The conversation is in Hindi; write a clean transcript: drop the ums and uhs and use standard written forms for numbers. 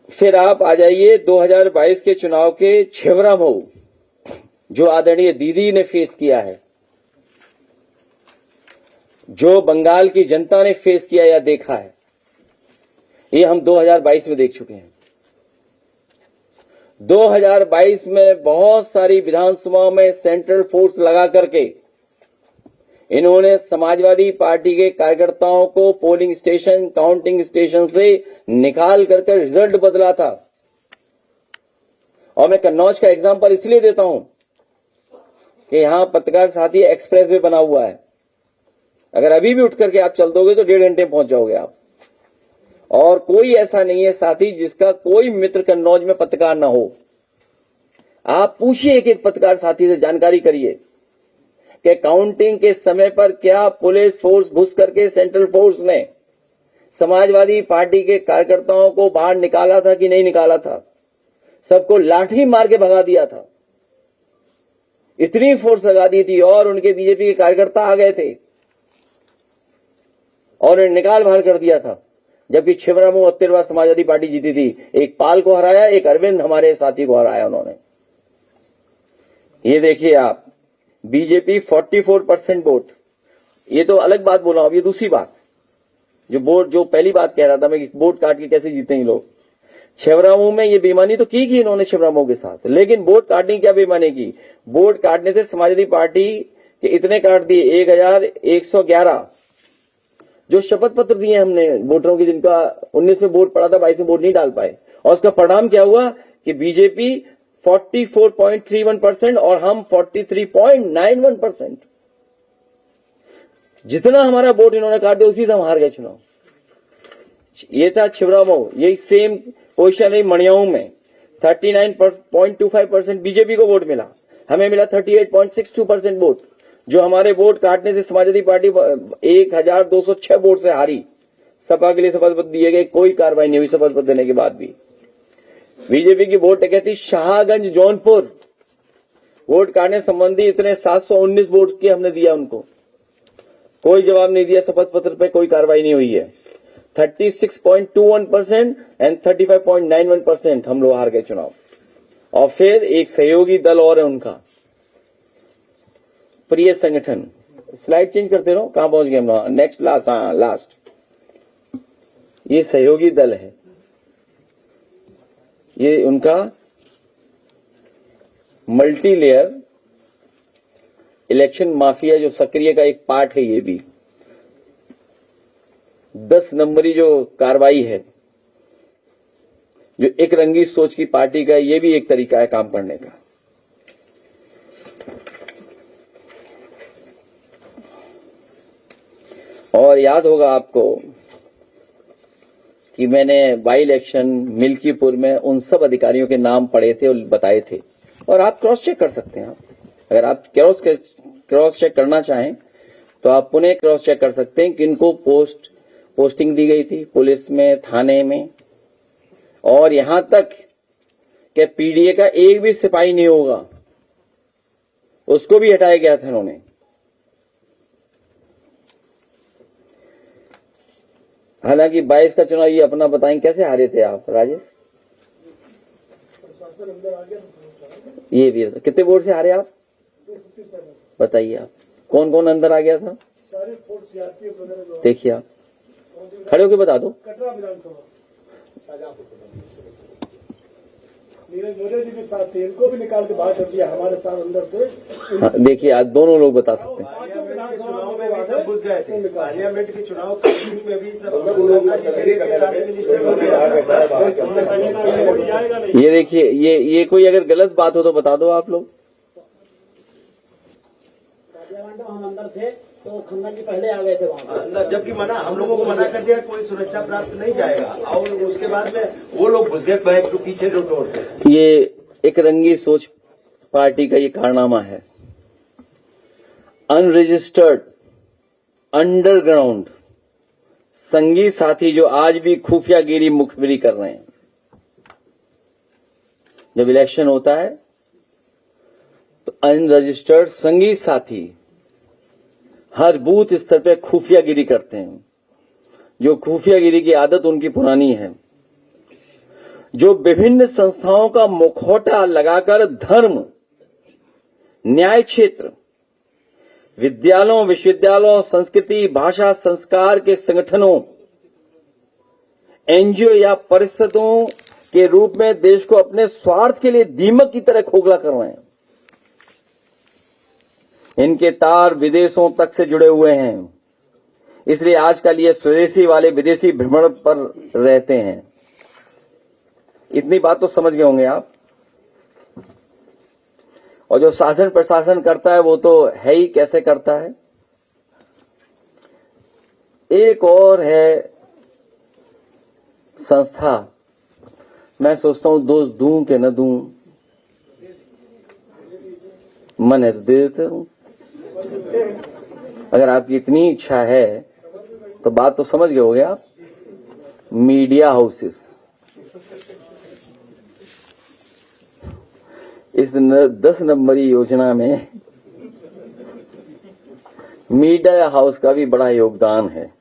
फिर आप आ जाइए 2022 के चुनाव के छिबरा मऊ, जो आदरणीय दीदी ने फेस किया है, जो बंगाल की जनता ने फेस किया या देखा है, ये हम 2022 में देख चुके हैं। 2022 में बहुत सारी विधानसभाओं में सेंट्रल फोर्स लगा करके इन्होंने समाजवादी पार्टी के कार्यकर्ताओं को पोलिंग स्टेशन, काउंटिंग स्टेशन से निकाल करके रिजल्ट बदला था। और मैं कन्नौज का एग्जांपल इसलिए देता हूं कि यहां पत्रकार साथी एक्सप्रेस वे बना हुआ है। अगर अभी भी उठ करके आप चल दोगे तो 1.5 घंटे में पहुंच जाओगे आप। और कोई ऐसा नहीं है साथी जिसका कोई मित्र कन्नौज में पत्रकार ना हो। आप पूछिए एक एक पत्रकार साथी से, जानकारी करिए कि काउंटिंग के समय पर क्या पुलिस फोर्स घुस करके सेंट्रल फोर्स ने समाजवादी पार्टी के कार्यकर्ताओं को बाहर निकाला था कि नहीं निकाला था। सबको लाठी मार के भगा दिया था। इतनी फोर्स लगा दी थी और उनके बीजेपी के कार्यकर्ता आ गए थे और उन्हें निकाल बाहर कर दिया था। जबकि छिबरा में 72 समाजवादी पार्टी जीती थी। एक पाल को हराया, एक अरविंद हमारे साथी को हराया उन्होंने। ये देखिए आप, बीजेपी 44% वोट। ये तो अलग बात बोला, अब ये दूसरी बात जो पहली बात कह रहा था मैं कि वोट काट के कैसे जीते हैं लोग। छिबरामऊ में ये बेईमानी तो की इन्होंने छिबरामऊ के साथ, लेकिन वोट काटने की क्या बेईमानी की। वोट काटने से समाजवादी पार्टी के इतने काट दिए 1111 जो शपथ पत्र दिए हमने वोटरों की, जिनका 19 में वोट पड़ा था, 22 में वोट नहीं डाल पाए। और उसका परिणाम क्या हुआ कि बीजेपी 44.31% और हम 43.91%। जितना हमारा वोट इन्होंने काट दिया उसी से हम हार गए चुनाव। ये था छिबरामऊ। यही सेम पोजीशन है मणियाऊ में। 39.25% बीजेपी को वोट मिला, हमें मिला 38.62% वोट। जो हमारे वोट काटने से समाजवादी पार्टी 1206 वोट से हारी। सपा के लिए शपथ पत्र दिए गए, कोई कार्रवाई नहीं हुई शपथ पत्र देने के बाद भी। बीजेपी की वोट कहती शाहगंज जौनपुर, वोट काटने संबंधी इतने 719 वोट के हमने दिया उनको, कोई जवाब नहीं दिया, शपथ पत्र पे कोई कार्रवाई नहीं हुई है। 36.21% एंड 35.91% हम लोग हार गए चुनाव। और फिर एक सहयोगी दल और है उनका, प्रिय संगठन। स्लाइड चेंज करते रहो, कहां पहुंच गए हम लोग। नेक्स्ट लास्ट, हाँ लास्ट, ये सहयोगी दल है। ये उनका मल्टी लेयर इलेक्शन माफिया जो सक्रिय का एक पार्ट है। ये भी 10 नंबरी जो कार्रवाई है, जो एक रंगी सोच की पार्टी का, ये भी एक तरीका है काम करने का। और याद होगा आपको कि मैंने बाई इलेक्शन मिल्कीपुर में उन सब अधिकारियों के नाम पढ़े थे और बताए थे। और आप क्रॉस चेक कर सकते हैं। अगर आप क्रॉस चेक करना चाहें तो आप पुनः क्रॉस चेक कर सकते हैं कि इनको पोस्टिंग दी गई थी पुलिस में, थाने में। और यहां तक कि पीडीए का एक भी सिपाही नहीं होगा, उसको भी हटाया गया था इन्होंने। हालांकि 22 का चुनाव ये अपना बताएं, कैसे हारे थे आप राजेश? ये भी कितने वोट से हारे आप बताइए। आप कौन कौन अंदर आ गया था? देखिए आप खड़े होकर बता दो। नीरज मोदी जी के साथ थे, इनको भी निकाल के बाहर कर दिया हमारे साथ अंदर से। देखिए आज दोनों लोग बता सकते हैं। चुनाव में भी सब घुस गए थे, पार्लियामेंट के चुनाव में भी सब। ये देखिए, ये कोई अगर गलत बात हो तो बता दो आप लोग। हम अंदर थे तो खन्ना जी पहले आ गए थे वहाँ अंदर, जबकि हम लोगों को मना कर दिया कोई सुरक्षा प्राप्त नहीं जाएगा। और उसके बाद में वो लोग घुस गए बैग के पीछे जो डोर थे। ये एक रंगी सोच पार्टी का ये कारनामा है। अनरजिस्टर्ड अंडरग्राउंड संगी साथी जो आज भी खुफियागिरी मुखबिरी कर रहे हैं। जब इलेक्शन होता है तो अनरजिस्टर्ड संगी साथी हर बूथ स्तर पे खुफियागिरी करते हैं। जो खुफियागिरी की आदत उनकी पुरानी है। जो विभिन्न संस्थाओं का मुखौटा लगाकर धर्म, न्याय क्षेत्र, विद्यालयों, विश्वविद्यालयों, संस्कृति, भाषा, संस्कार के संगठनों, एनजीओ या परिषदों के रूप में देश को अपने स्वार्थ के लिए दीमक की तरह खोखला कर रहे हैं। इनके तार विदेशों तक से जुड़े हुए हैं, इसलिए आजकल ये स्वदेशी वाले विदेशी भ्रमण पर रहते हैं। इतनी बात तो समझ गए होंगे आप। और जो शासन प्रशासन करता है वो तो है ही, कैसे करता है। एक और है संस्था, मैं सोचता हूं दोस्त दूं कि न दूं, मन है तो दे देते हूं। अगर आपकी इतनी इच्छा है तो बात तो समझ गए होगे आप। मीडिया हाउसेस, इस 10 नंबरी योजना में मीडिया हाउस का भी बड़ा योगदान है।